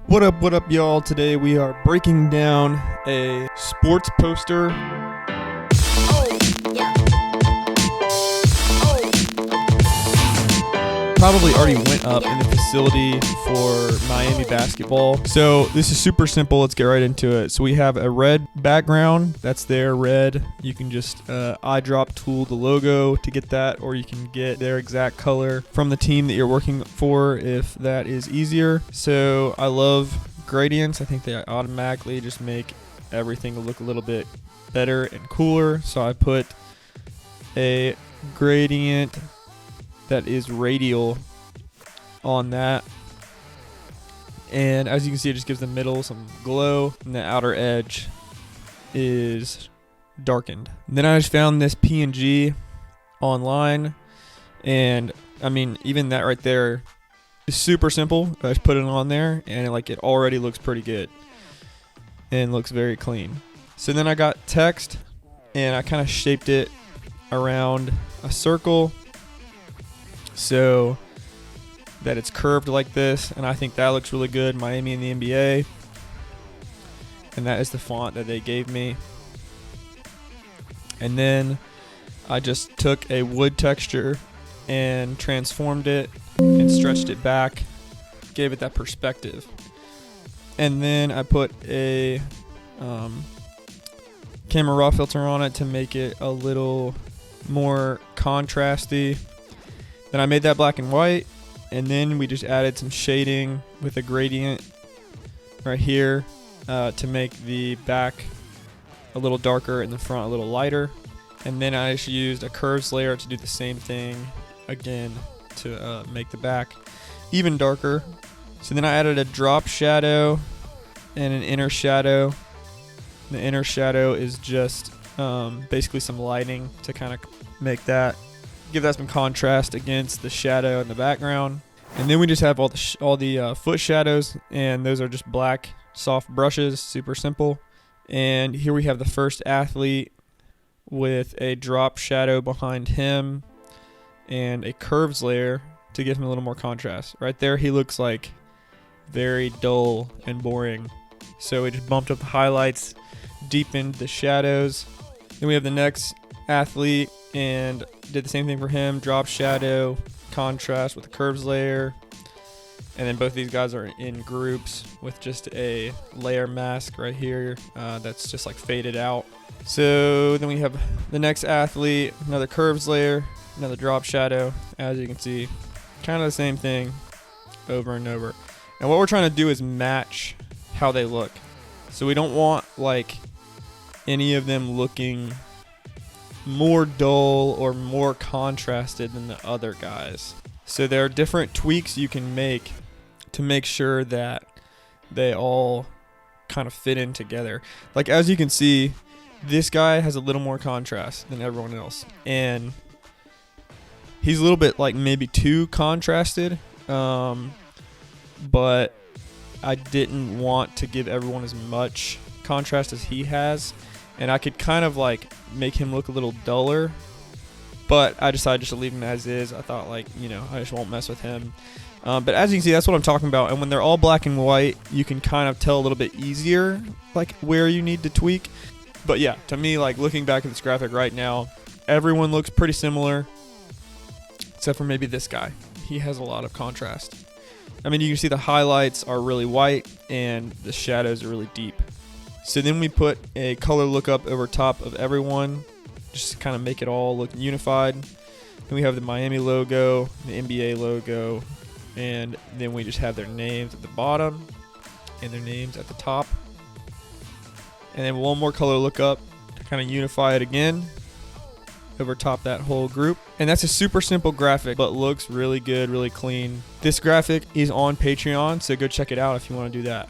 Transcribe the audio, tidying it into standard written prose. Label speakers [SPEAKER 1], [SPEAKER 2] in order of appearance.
[SPEAKER 1] What up, y'all? Today we are breaking down a sports poster. Probably already went up in the facility for Miami basketball. So this is super simple. Let's get right into it. So we have a red background. That's there, red. You can just eyedrop tool the logo to get that, or you can get their exact color from the team that you're working for if that is easier. So I love gradients. I think they automatically just make everything look a little bit better and cooler. So I put a gradient that is radial on that, and as you can see, it just gives the middle some glow and the outer edge is darkened. And then I just found this PNG online, and I mean, even that right there is super simple. I just put it on there and it already looks pretty good and looks very clean. So then I got text and I kind of shaped it around a circle so that it's curved like this, and I think that looks really good. Miami in the NBA, and that is the font that they gave me. And then I just took a wood texture and transformed it and stretched it back, gave it that perspective. And then I put a camera raw filter on it to make it a little more contrasty. Then I made that black and white, and then we just added some shading with a gradient right here to make the back a little darker and the front a little lighter. And then I just used a curves layer to do the same thing again to make the back even darker. So then I added a drop shadow and an inner shadow. The inner shadow is just basically some lighting to kind of make that, give that some contrast against the shadow in the background. And then we just have all the foot shadows, and those are just black soft brushes, super simple. And here we have the first athlete with a drop shadow behind him and a curves layer to give him a little more contrast. Right there he looks like very dull and boring, so we just bumped up the highlights, deepened the shadows. Then we have the next athlete and did the same thing for him, drop shadow, contrast with the curves layer. And then both of these guys are in groups with just a layer mask right here that's just like faded out. So then we have the next athlete, another curves layer, another drop shadow. As you can see, kind of the same thing over and over. And what we're trying to do is match how they look. So we don't want like any of them looking more dull or more contrasted than the other guys. So there are different tweaks you can make to make sure that they all kind of fit in together. Like as you can see, this guy has a little more contrast than everyone else, and he's a little bit like maybe too contrasted, but I didn't want to give everyone as much contrast as he has, and I could kind of like make him look a little duller, but I decided just to leave him as is. I thought I just won't mess with him. But as you can see, that's what I'm talking about. And when they're all black and white, you can kind of tell a little bit easier like where you need to tweak. But yeah, to me, like looking back at this graphic right now, everyone looks pretty similar, except for maybe this guy. He has a lot of contrast. I mean, you can see the highlights are really white and the shadows are really deep. So then we put a color lookup over top of everyone, just to kind of make it all look unified. Then we have the Miami logo, the NBA logo, and then we just have their names at the bottom and their names at the top. And then one more color lookup to kind of unify it again over top that whole group. And that's a super simple graphic, but looks really good, really clean. This graphic is on Patreon, so go check it out if you want to do that.